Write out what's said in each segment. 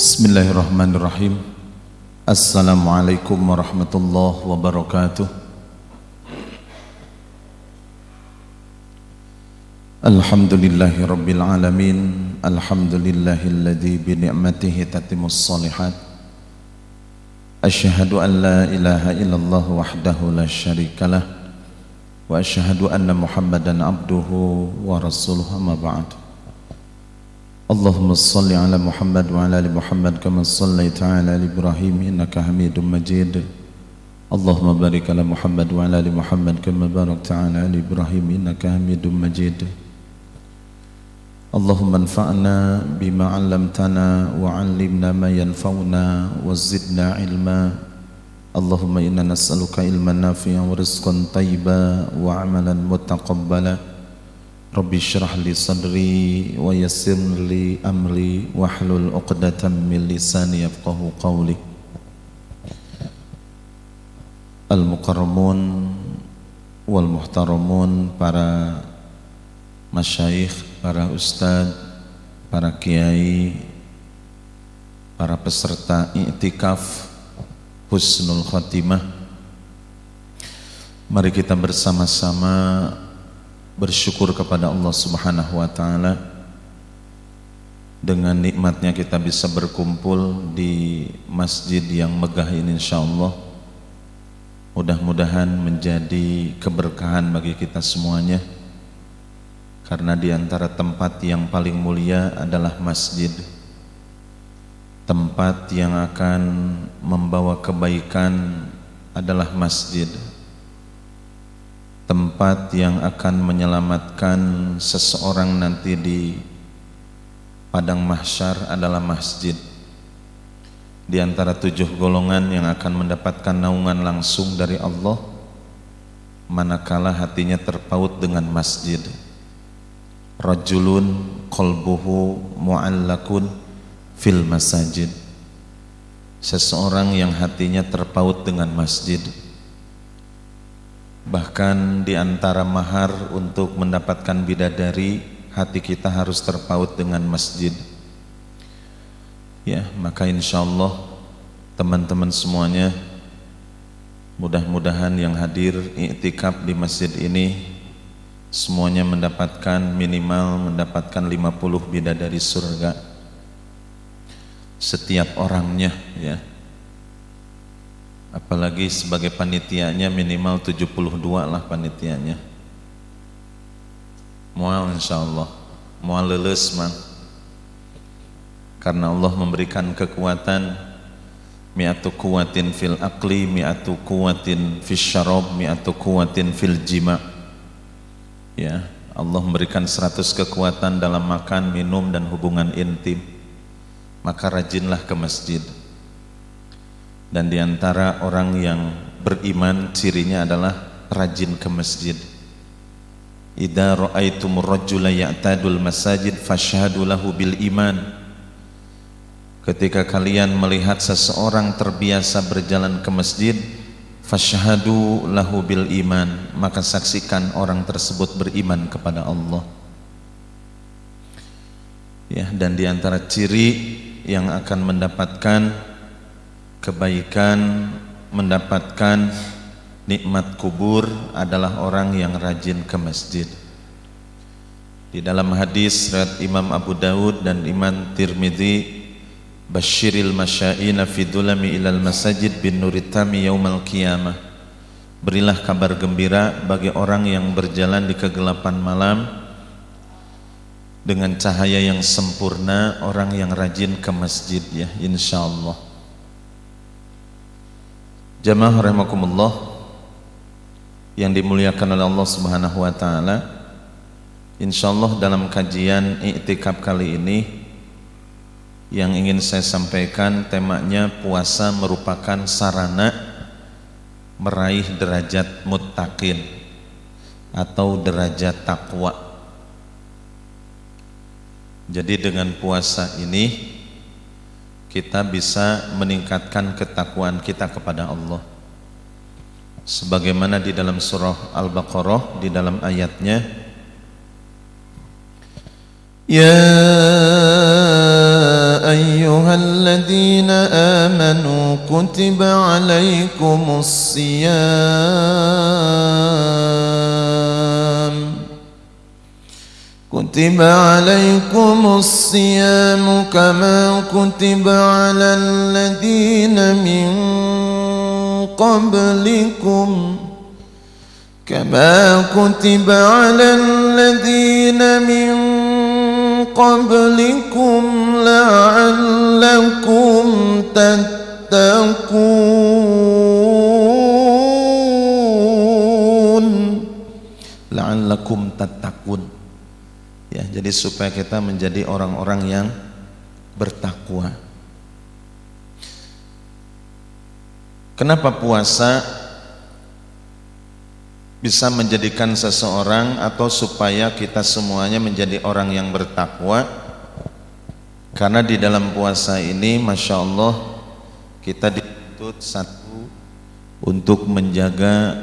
Bismillahirrahmanirrahim. Assalamualaikum warahmatullahi wabarakatuh. Alhamdulillahi rabbil alamin. Alhamdulillahilladzi bi ni'matihi tatimmus shalihat. Asyhadu an la ilaha illallah wahdahu la syarikalah wa asyhadu anna Muhammadan abduhu wa rasuluhu, amma ba'd. Allahumma salli ala Muhammad wa ala ali Muhammad kama sallaita ala ali Ibrahim innaka Hamidum Majid. Allahumma barik ala Muhammad wa ala ali Muhammad kama barakta ala ali Ibrahim innaka Hamidum Majid. Allahumma anfa'na bima 'allamtana wa 'allimna ma yanfa'una wa zidna ilma. Allahumma inna nas'aluka ilman nafi'an wa rizqan thayyiban wa 'amalan mutaqabbala. Rabbi syrah li sadri wa yassir li amri wahlul 'uqdatam min lisani yafqahu qawli. Al-mukarramun wal muhtaramun, para masyayikh, para ustadz, para kiai, para peserta i'tikaf husnul khatimah, mari kita bersama-sama bersyukur kepada Allah Subhanahu wa ta'ala. Dengan nikmatnya kita bisa berkumpul di masjid yang megah ini, insyaallah mudah-mudahan menjadi keberkahan bagi kita semuanya, karena di antara tempat yang paling mulia adalah masjid, tempat yang akan membawa kebaikan adalah masjid, tempat yang akan menyelamatkan seseorang nanti di padang mahsyar adalah masjid. Di antara 7 golongan yang akan mendapatkan naungan langsung dari Allah manakala hatinya terpaut dengan masjid. Rajulun qalbuhu mu'allakun fil masajid, seseorang yang hatinya terpaut dengan masjid. Bahkan di antara mahar untuk mendapatkan bidadari, hati kita harus terpaut dengan masjid. Ya, maka insyaallah teman-teman semuanya, mudah-mudahan yang hadir i'tikaf di masjid ini semuanya minimal mendapatkan 50 bidadari surga setiap orangnya, ya. Apalagi sebagai panitianya minimal 72 lah panitianya. Mual insyaallah, mual lulus man. Karena Allah memberikan kekuatan, mi'atu quwatin fil aqli, mi'atu quwatin fil syarab, mi'atu quwatin fil jima. Ya, Allah memberikan 100 kekuatan dalam makan, minum dan hubungan intim. Maka rajinlah ke masjid. Dan diantara orang yang beriman cirinya adalah rajin ke masjid. Idza ra'aitumur rajula ya'tadul masajid fashhadu lahu bil iman. Ketika kalian melihat seseorang terbiasa berjalan ke masjid, fashhadu lahu bil iman, maka saksikan orang tersebut beriman kepada Allah. Ya, dan diantara ciri yang akan mendapatkan kebaikan, mendapatkan nikmat kubur adalah orang yang rajin ke masjid. Di dalam hadis riwayat Imam Abu Dawud dan Imam Tirmidzi, basyiril masyaina fi dhulami ilal masajid bin nuritami yaumal qiyamah, berilah kabar gembira bagi orang yang berjalan di kegelapan malam dengan cahaya yang sempurna, orang yang rajin ke masjid, ya, insyaallah. Jamaah rahimakumullah yang dimuliakan oleh Allah Subhanahu wa taala, insyaallah dalam kajian i'tikaf kali ini yang ingin saya sampaikan temanya puasa merupakan sarana meraih derajat muttaqin atau derajat takwa. Jadi dengan puasa ini kita bisa meningkatkan ketakwaan kita kepada Allah. Sebagaimana di dalam surah Al-Baqarah di dalam ayatnya, يا أيها الذين آمنوا كتب عليكم الصيام كما كتب على الذين من قبلكم لعلكم tattaqun. Ya, jadi supaya kita menjadi orang-orang yang bertakwa. Kenapa puasa bisa menjadikan seseorang atau supaya kita semuanya menjadi orang yang bertakwa? Karena di dalam puasa ini Masya Allah kita dituntut satu untuk menjaga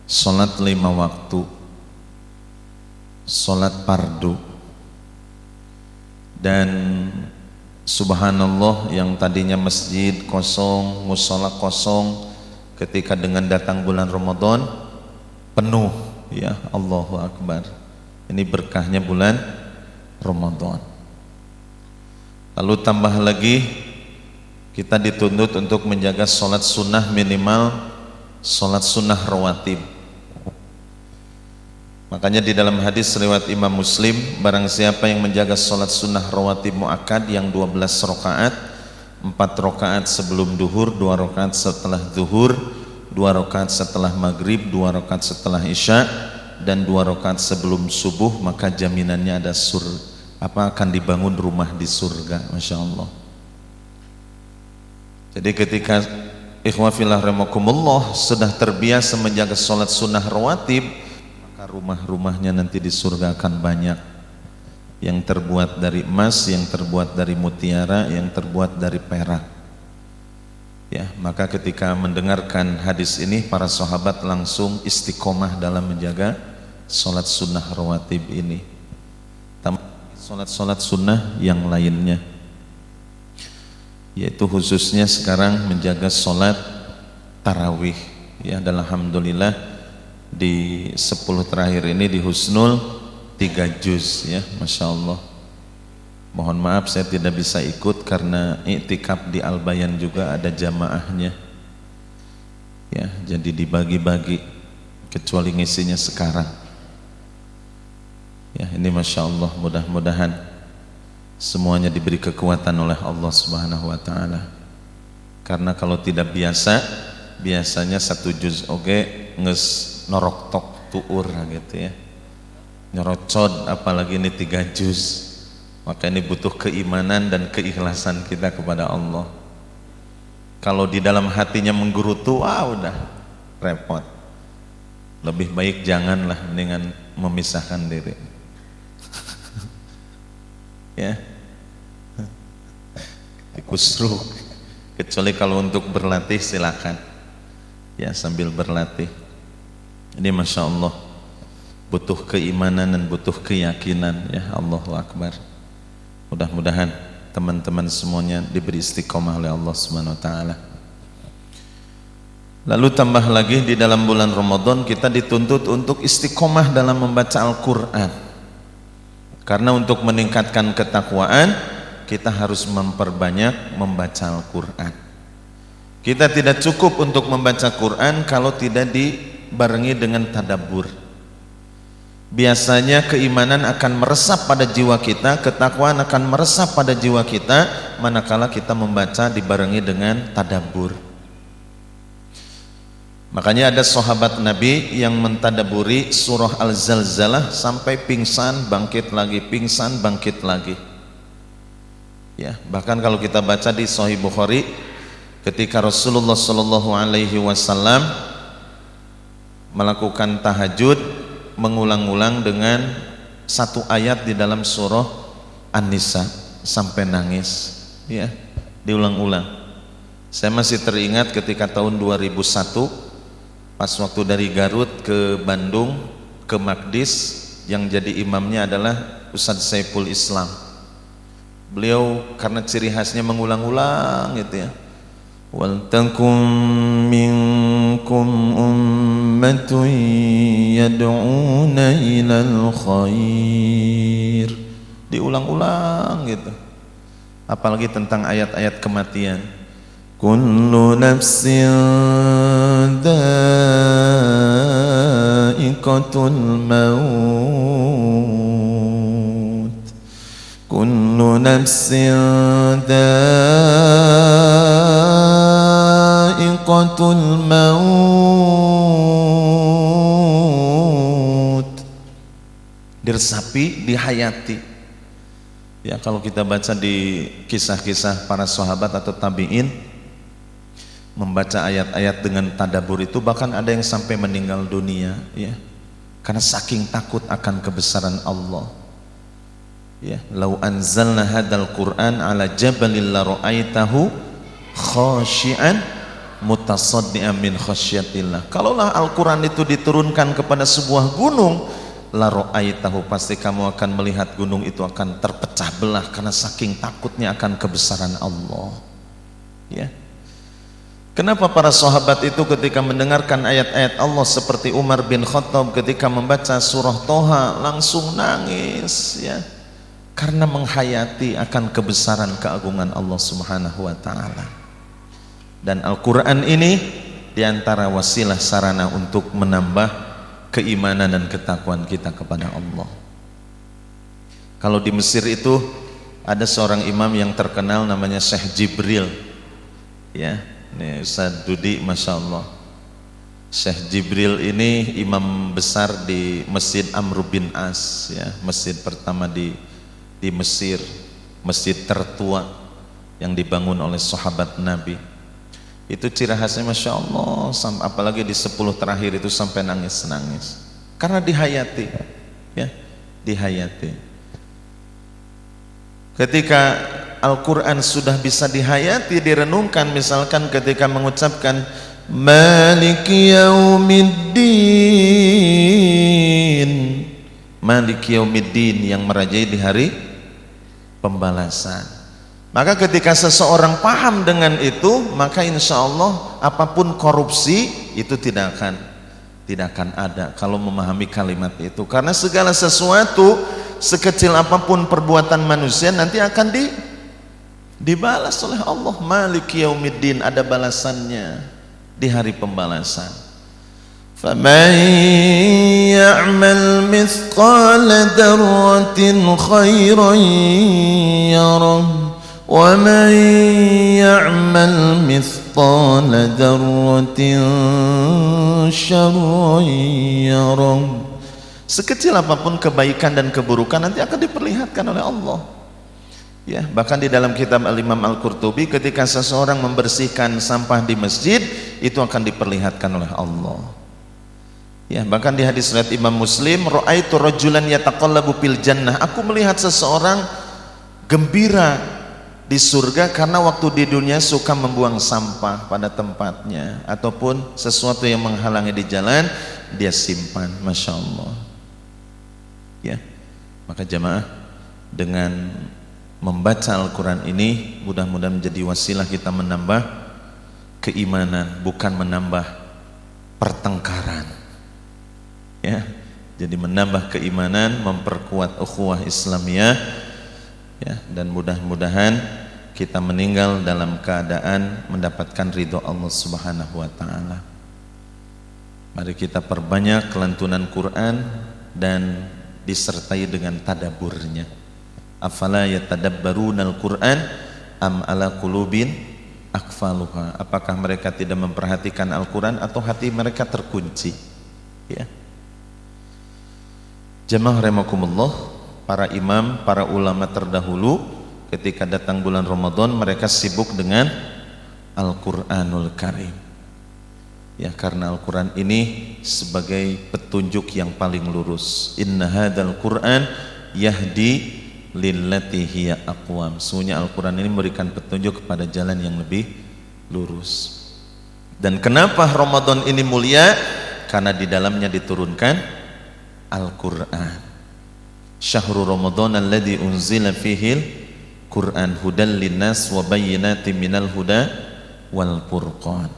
sholat 5 waktu, sholat fardu. Dan subhanallah, yang tadinya masjid kosong, mushola kosong, ketika dengan datang bulan Ramadan penuh. Ya, Allahu Akbar. Ini berkahnya bulan Ramadan. Lalu tambah lagi kita dituntut untuk menjaga sholat sunnah, minimal sholat sunnah rawatib. Makanya di dalam hadis riwayat Imam Muslim, barang siapa yang menjaga sholat sunnah rawatib muakkad yang 12 rakaat, 4 rakaat sebelum duhur, 2 rakaat setelah duhur, 2 rakaat setelah maghrib, 2 rakaat setelah isya, dan 2 rakaat sebelum subuh, maka jaminannya ada akan dibangun rumah di surga. Masya Allah. Jadi ketika ikhwah fillah rahimakumullah sudah terbiasa menjaga sholat sunnah rawatib, maka rumah-rumahnya nanti di surga akan banyak, yang terbuat dari emas, yang terbuat dari mutiara, yang terbuat dari perak. Ya, maka ketika mendengarkan hadis ini, para sahabat langsung istiqomah dalam menjaga sholat sunnah rawatib ini. Sholat-sholat sunnah yang lainnya, yaitu khususnya sekarang menjaga sholat tarawih. Ya, dan alhamdulillah di 10 terakhir ini di Husnul 3 juz, ya, Masya Allah. Mohon maaf saya tidak bisa ikut karena iktikaf di Al-Bayan juga ada jamaahnya. Ya, jadi dibagi-bagi, kecuali ngisinya sekarang. Ya, ini Masya Allah, mudah-mudahan semuanya diberi kekuatan oleh Allah Subhanahu wa Ta'ala. Karena kalau tidak biasanya 1 juz oge nges norok tok tuur gitu ya, nyorocod, apalagi ini 3 juz. Maka ini butuh keimanan dan keikhlasan kita kepada Allah. Kalau di dalam hatinya menggerutu, udah repot. Lebih baik janganlah, mendingan memisahkan diri. Ya, dikusruk. Kecuali kalau untuk berlatih silakan, ya, sambil berlatih. Ini Masya Allah butuh keimanan dan butuh keyakinan. Ya, Allahu Akbar. Mudah-mudahan teman-teman semuanya diberi istiqomah oleh Allah Subhanahu wa Ta'ala. Lalu tambah lagi di dalam bulan Ramadan kita dituntut untuk istiqomah dalam membaca Al-Quran. Karena untuk meningkatkan ketakwaan kita harus memperbanyak membaca Al-Quran. Kita tidak cukup untuk membaca Quran kalau tidak dibarengi dengan tadabbur. Biasanya keimanan akan meresap pada jiwa kita, ketakwaan akan meresap pada jiwa kita manakala kita membaca dibarengi dengan tadabbur. Makanya ada sahabat Nabi yang mentadaburi surah Al-Zalzalah sampai pingsan, bangkit lagi, pingsan, bangkit lagi. Ya, bahkan kalau kita baca di Sahih Bukhari, ketika Rasulullah Shallallahu Alaihi Wasallam melakukan tahajud, mengulang-ulang dengan 1 ayat di dalam surah An-Nisa sampai nangis. Ya, diulang-ulang. Saya masih teringat ketika tahun 2001. Pas waktu dari Garut ke Bandung ke Maqdis, yang jadi imamnya adalah Ustadz Saiful Islam. Beliau karena ciri khasnya mengulang-ulang gitu ya. Wal takum minkum ummatun yad'una ilal khair. Diulang-ulang gitu. Apalagi tentang ayat-ayat kematian. Kullu nafsin dha'iqatul maut. Kullu nafsin dha'iqatul maut. Diresapi, dihayati. Ya, kalau kita baca di kisah-kisah para sahabat atau tabi'in, membaca ayat-ayat dengan tadabbur itu bahkan ada yang sampai meninggal dunia ya, karena saking takut akan kebesaran Allah ya. Lau anzalna hadzal Qur'an ala jabalil la ra'aitahu khashi'an mutasaddian min khasyatillah. Kalaulah Al-Qur'an itu diturunkan kepada sebuah gunung, la ra'aitahu, pasti kamu akan melihat gunung itu akan terpecah belah karena saking takutnya akan kebesaran Allah ya. Kenapa para sahabat itu ketika mendengarkan ayat-ayat Allah seperti Umar bin Khattab ketika membaca surah Toha langsung nangis ya, karena menghayati akan kebesaran keagungan Allah Subhanahu wa taala. Dan Al-Qur'an ini diantara wasilah sarana untuk menambah keimanan dan ketakwaan kita kepada Allah. Kalau di Mesir itu ada seorang imam yang terkenal namanya Syekh Jibril ya. Nih Ustaz Dudi, Masya Allah, Syekh Jibril ini imam besar di Masjid Amr bin As ya, masjid pertama di Mesir, masjid tertua yang dibangun oleh sahabat Nabi. Itu ciri khasnya Masya Allah, apalagi di 10 terakhir itu sampai nangis-nangis karena dihayati ya, dihayati. Ketika Al-Quran sudah bisa dihayati, direnungkan, misalkan ketika mengucapkan Maliki Yaumiddin, Maliki Yaumiddin, yang merajai di hari pembalasan. Maka ketika seseorang paham dengan itu, maka insya Allah apapun korupsi itu tidak akan ada kalau memahami kalimat itu. Karena segala sesuatu sekecil apapun perbuatan manusia nanti akan dibalas oleh Allah. Maliki Yaumiddin, ada balasannya di hari pembalasan. Faman ya'mal mithqala dzarratin khairan yarah wa man ya'mal mithqala dzarratin syarran yarah. Sekecil apapun kebaikan dan keburukan nanti akan diperlihatkan oleh Allah. Ya, bahkan di dalam kitab Al-Imam Al-Qurtubi ketika seseorang membersihkan sampah di masjid itu akan diperlihatkan oleh Allah. Ya, bahkan di hadis riwayat Imam Muslim, ra'aitu rajulan yataqallabu fil jannah, aku melihat seseorang gembira di surga karena waktu di dunia suka membuang sampah pada tempatnya ataupun sesuatu yang menghalangi di jalan dia simpan. Masya Allah ya. Maka jamaah, dengan membaca Al-Quran ini mudah-mudahan menjadi wasilah kita menambah keimanan, bukan menambah pertengkaran ya. Jadi menambah keimanan, memperkuat ukhuwah Islamiyah ya, dan mudah-mudahan kita meninggal dalam keadaan mendapatkan ridho Allah Subhanahu wa taala. Mari kita perbanyak kelantunan Quran dan disertai dengan tadabburnya. Afala yatadabbarunal Quran am ala qulubin akfaluha. Apakah mereka tidak memperhatikan Al-Quran atau hati mereka terkunci ya. Jamaah rahimakumullah, para imam, para ulama terdahulu ketika datang bulan Ramadan mereka sibuk dengan Al-Quranul Karim ya, karena Al-Quran ini sebagai petunjuk yang paling lurus. Inna hadzal Quran yahdi lillati hiya aqwam. Sesungguhnya Al-Quran ini memberikan petunjuk kepada jalan yang lebih lurus. Dan kenapa Ramadan ini mulia? Karena di dalamnya diturunkan Al-Quran. Syahrul Ramadan alladzi unzila fihil Quran hudal linnas wa bayyinatin minal huda wal furqan.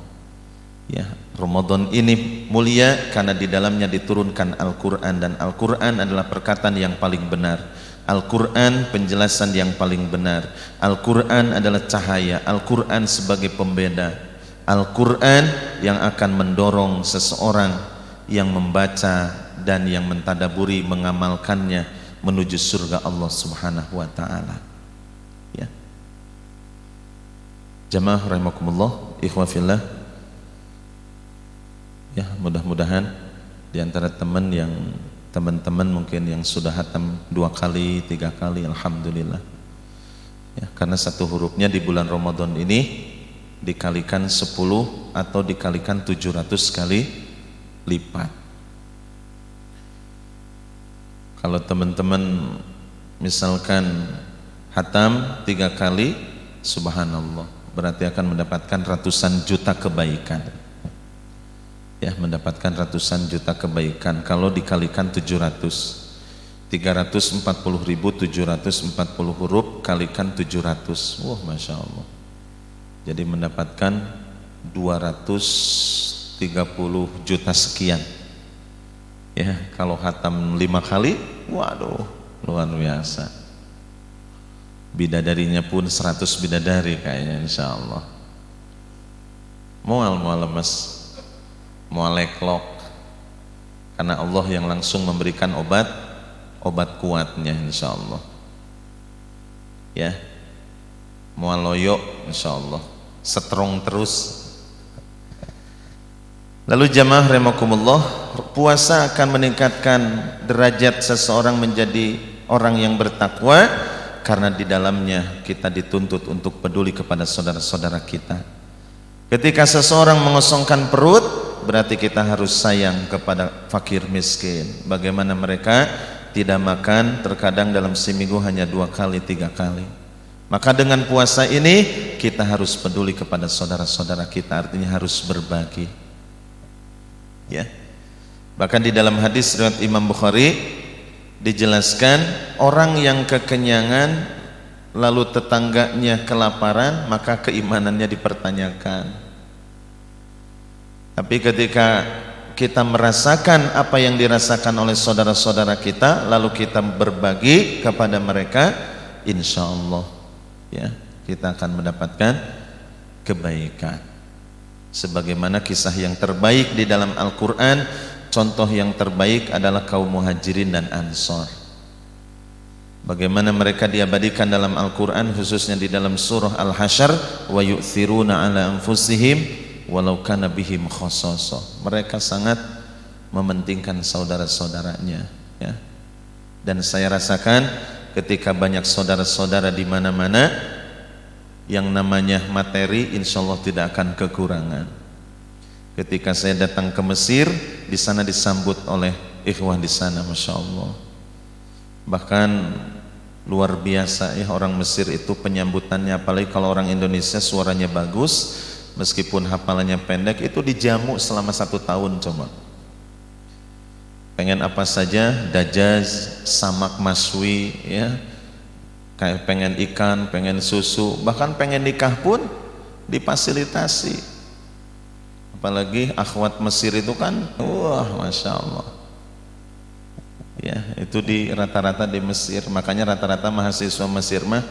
Ya, Ramadan ini mulia karena di dalamnya diturunkan Al-Quran, dan Al-Quran adalah perkataan yang paling benar. Al-Quran penjelasan yang paling benar. Al-Quran adalah cahaya. Al-Quran sebagai pembeda. Al-Quran yang akan mendorong seseorang yang membaca dan yang mentadaburi mengamalkannya menuju surga Allah Subhanahu wa taala. Ya. Jamaah rahimakumullah, ikhwah fillah. Ya, mudah-mudahan di antara teman-teman mungkin yang sudah hatam 2 kali, 3 kali, alhamdulillah. Ya, karena satu hurufnya di bulan Ramadan ini dikalikan 10 atau dikalikan 700 kali lipat. Kalau teman-teman misalkan hatam 3 kali, subhanallah, berarti akan mendapatkan ratusan juta kebaikan. Ya, mendapatkan ratusan juta kebaikan. Kalau dikalikan 340.740 huruf kalikan 700, wah masya Allah, jadi mendapatkan 230 juta sekian. Ya, kalau khatam 5 kali, waduh, luar biasa. Bidadarinya pun 100 bidadari kayaknya, insya Allah. Mual lemes, mualeklok, karena Allah yang langsung memberikan obat kuatnya, insya Allah. Ya, mualoyo, insya Allah, strong terus. Lalu jamaah rahimakumullah, puasa akan meningkatkan derajat seseorang menjadi orang yang bertakwa, karena di dalamnya kita dituntut untuk peduli kepada saudara-saudara kita. Ketika seseorang mengosongkan perut, berarti kita harus sayang kepada fakir miskin. Bagaimana mereka tidak makan, terkadang dalam seminggu hanya 2 kali, 3 kali. Maka dengan puasa ini kita harus peduli kepada saudara-saudara kita, artinya harus berbagi. Ya. Bahkan di dalam hadis riwayat Imam Bukhari dijelaskan, orang yang kekenyangan lalu tetangganya kelaparan, maka keimanannya dipertanyakan. Tapi ketika kita merasakan apa yang dirasakan oleh saudara-saudara kita, lalu kita berbagi kepada mereka, insya Allah, ya, kita akan mendapatkan kebaikan. Sebagaimana kisah yang terbaik di dalam Al-Quran, contoh yang terbaik adalah kaum Muhajirin dan Ansor. Bagaimana mereka diabadikan dalam Al-Quran, khususnya di dalam surah Al-Hasyr, wa yu'thiruna ala anfusihim walau kana bihim khasasa. Mereka sangat mementingkan saudara-saudaranya, ya. Dan saya rasakan ketika banyak saudara-saudara di mana-mana, yang namanya materi insya Allah tidak akan kekurangan. Ketika saya datang ke Mesir, di sana disambut oleh ikhwah di sana, masya Allah. Bahkan luar biasa ya, orang Mesir itu penyambutannya, apalagi kalau orang Indonesia suaranya bagus, meskipun hafalannya pendek, itu dijamu selama 1 tahun. Coba pengen apa saja, dajaz, samak maswi, ya, kayak pengen ikan, pengen susu, bahkan pengen nikah pun difasilitasi. Apalagi akhwat Mesir itu kan, wah masya Allah, ya, itu di rata-rata di Mesir. Makanya rata-rata mahasiswa Mesir mah,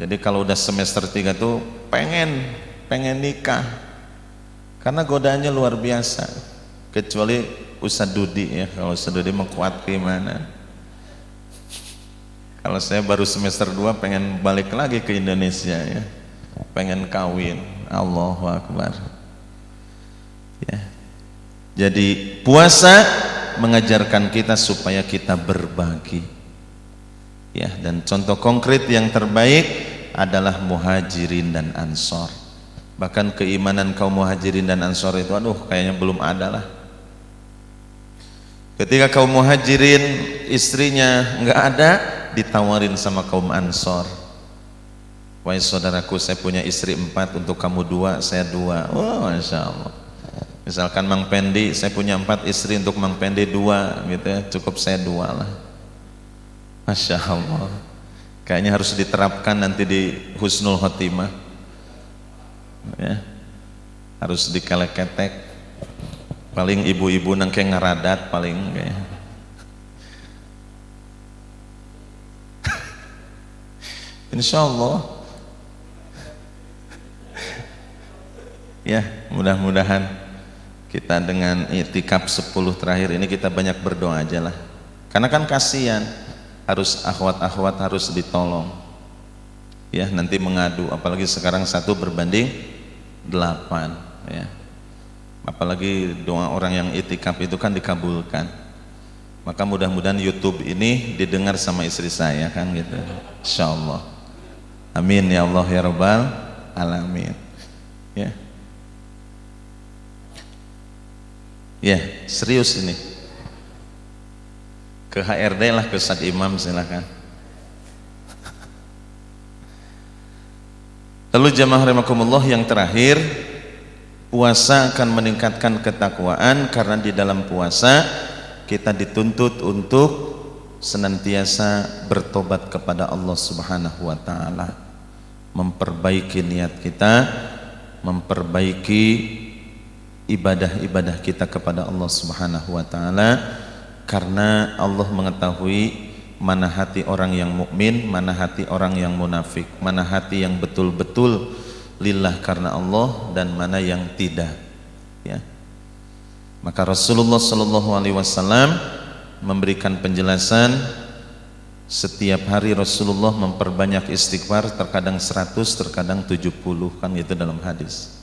jadi kalau udah semester 3 tuh pengen nikah, karena godaannya luar biasa. Kecuali Ustadz Dudi, ya, kalau Ustadz Dudi mau kuat gimana. Kalau saya baru semester 2 pengen balik lagi ke Indonesia, ya, pengen kawin. Allahu Akbar, ya. Jadi puasa mengajarkan kita supaya kita berbagi, ya. Dan contoh konkret yang terbaik adalah Muhajirin dan Ansor. Bahkan keimanan kaum Muhajirin dan Ansor itu, aduh, kayaknya belum ada lah. Ketika kaum Muhajirin istrinya nggak ada, ditawarin sama kaum Ansor, wahai saudaraku, saya punya istri 4, untuk kamu 2, saya 2. Wah, masya Allah. Misalkan Mang Pendi, saya punya 4 istri, untuk Mang Pendi 2, gitu ya, cukup saya 2 lah. Masya Allah. Kayaknya harus diterapkan nanti di husnul khotimah, ya. Harus dikeleketek. Paling ibu-ibu nang kayak ngeradat paling kayak. Insya Allah, ya, mudah-mudahan kita dengan i'tikaf 10 terakhir ini kita banyak berdoa aja lah. Karena kan kasihan, harus akhwat-akhwat harus ditolong. Ya, nanti mengadu, apalagi sekarang 1 berbanding 8, ya. Apalagi doa orang yang i'tikaf itu kan dikabulkan. Maka mudah-mudahan YouTube ini didengar sama istri saya kan gitu. Insyaallah. Amin ya Allah ya Rabbal alamin. Ya. Ya, serius ini. Ke HRD lah, ke Ustadz Imam silakan. Lalu jamaah rahimakumullah, yang terakhir, puasa akan meningkatkan ketakwaan karena di dalam puasa kita dituntut untuk senantiasa bertobat kepada Allah Subhanahu wa taala, memperbaiki niat kita, memperbaiki ibadah-ibadah kita kepada Allah Subhanahu wa taala, karena Allah mengetahui mana hati orang yang mukmin, mana hati orang yang munafik, mana hati yang betul-betul lillah karena Allah dan mana yang tidak, ya. Maka Rasulullah sallallahu alaihi wasallam memberikan penjelasan, setiap hari Rasulullah memperbanyak istighfar, terkadang 100, terkadang 70, kan itu dalam hadis.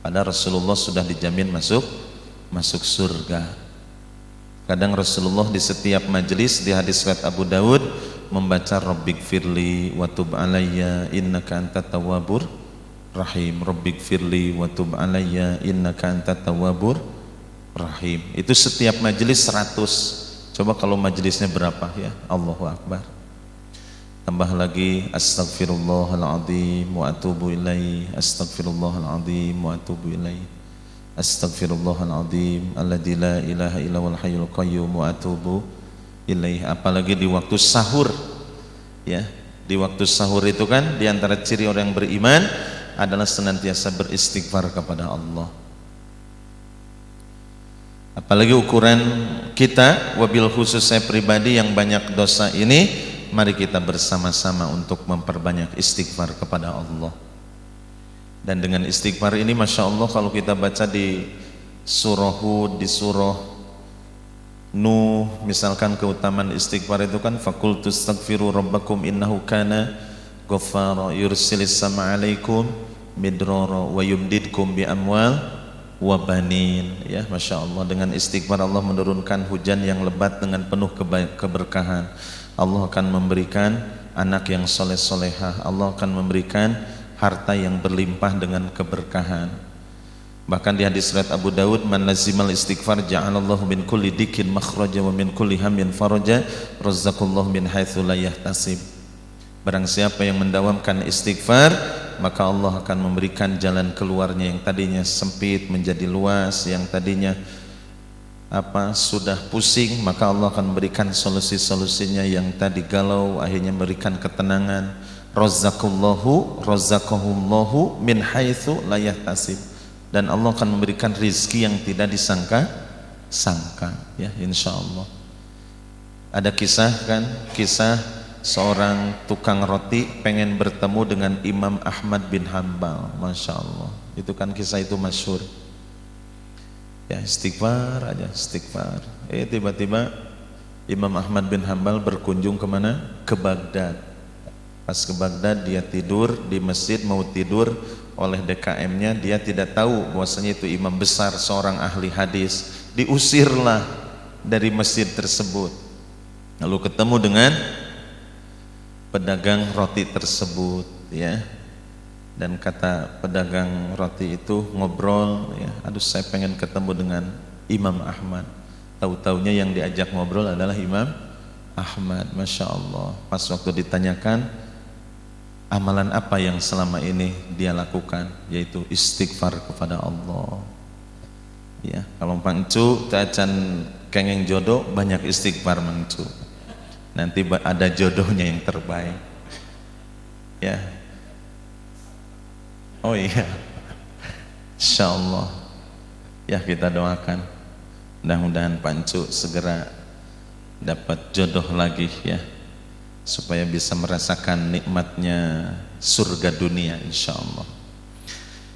Padahal Rasulullah sudah dijamin masuk surga. Kadang Rasulullah di setiap majelis, di hadis riwayat Abu Daud, membaca Rabbighfirli wa tub alayya innaka antat tawwabur rahim. Rabbighfirli wa tub alayya innaka antat tawwabur rahim. Itu setiap majelis 100. Coba kalau majelisnya berapa, ya? Allahu Akbar. Tambah lagi astaghfirullahaladzim wa atubu ilaih, astaghfirullahaladzim wa atubu ilaih, astaghfirullahaladzim alladzi la ilaha illa wal hayyul qayyum wa atubu ilaih. Apalagi di waktu sahur, ya. Di waktu sahur itu kan di antara ciri orang yang beriman adalah senantiasa beristighfar kepada Allah. Apalagi ukuran kita, wabil khusus saya pribadi yang banyak dosa ini, mari kita bersama-sama untuk memperbanyak istighfar kepada Allah. Dan dengan istighfar ini, Masya Allah, kalau kita baca di surah Hud, di surah Nuh, misalkan keutamaan istighfar itu kan, fakultu astaghfiru rabbakum innahu kana ghaffara yursilis sama alaikum midrara wa yumdidkum bi amwal wa banin, ya. Masya Allah, dengan istighfar Allah menurunkan hujan yang lebat dengan penuh keberkahan. Allah akan memberikan anak yang soleh-solehah, Allah akan memberikan harta yang berlimpah dengan keberkahan. Bahkan di hadis riwayat Abu Daud, man lazimal istighfar ja'alallahu min kulli dikin makhraja wa min kulli hammin faraja razzaqallahu min haitsu la yahtasib. Barang siapa yang mendawamkan istighfar, maka Allah akan memberikan jalan keluarnya yang tadinya sempit menjadi luas, yang tadinya sudah pusing, maka Allah akan memberikan solusi-solusinya, yang tadi galau akhirnya memberikan ketenangan. Razzaqahullahu min haitsu la yahtasib, dan Allah akan memberikan rizki yang tidak disangka-sangka, ya, insyaallah. Ada kisah kan, kisah seorang tukang roti pengen bertemu dengan Imam Ahmad bin Hanbal. Masya Allah, itu kan kisah itu masyhur. Ya, istighfar aja, istighfar. Tiba-tiba Imam Ahmad bin Hanbal berkunjung kemana? Ke Baghdad. Pas ke Baghdad dia tidur di masjid, mau tidur, oleh DKM-nya dia tidak tahu bahwasanya itu imam besar, seorang ahli hadis. Diusirlah dari masjid tersebut. Lalu ketemu dengan pedagang roti tersebut, ya. Dan kata pedagang roti itu ngobrol, ya, aduh saya pengen ketemu dengan Imam Ahmad. Tahu-taunya yang diajak ngobrol adalah Imam Ahmad. Masya Allah. Pas waktu ditanyakan amalan apa yang selama ini dia lakukan, yaitu istighfar kepada Allah. Ya, kalau pangcu tacan kengeng jodoh, banyak istighfar mangcu. Nanti ada jodohnya yang terbaik. Ya. Oh iya. Insyaallah. Ya kita doakan. Mudah-mudahan Pancu segera dapat jodoh lagi ya. Supaya bisa merasakan nikmatnya surga dunia insyaallah.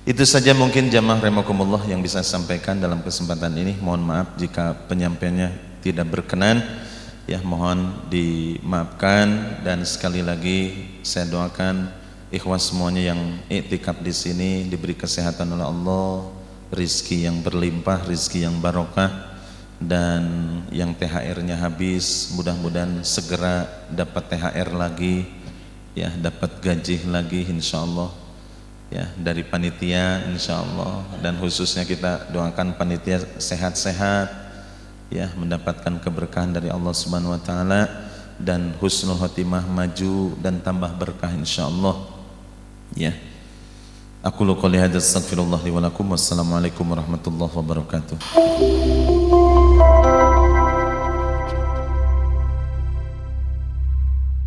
Itu saja mungkin jamaah rahimakumullah yang bisa saya sampaikan dalam kesempatan ini. Mohon maaf jika penyampaiannya tidak berkenan. Ya mohon dimaafkan dan sekali lagi saya doakan ikhwas semuanya yang iktikaf di sini diberi kesehatan oleh Allah, rizki yang berlimpah, rizki yang barokah, dan yang THR-nya habis mudah-mudahan segera dapat THR lagi ya, dapat gaji lagi insyaallah ya dari panitia insyaallah, dan khususnya kita doakan panitia sehat-sehat ya, mendapatkan keberkahan dari Allah Subhanahu wa taala dan husnul khotimah, maju dan tambah berkah insyaallah ya. Aku qouli hadza astaghfirullah li wa lakum. Wassalamualaikum warahmatullahi wabarakatuh.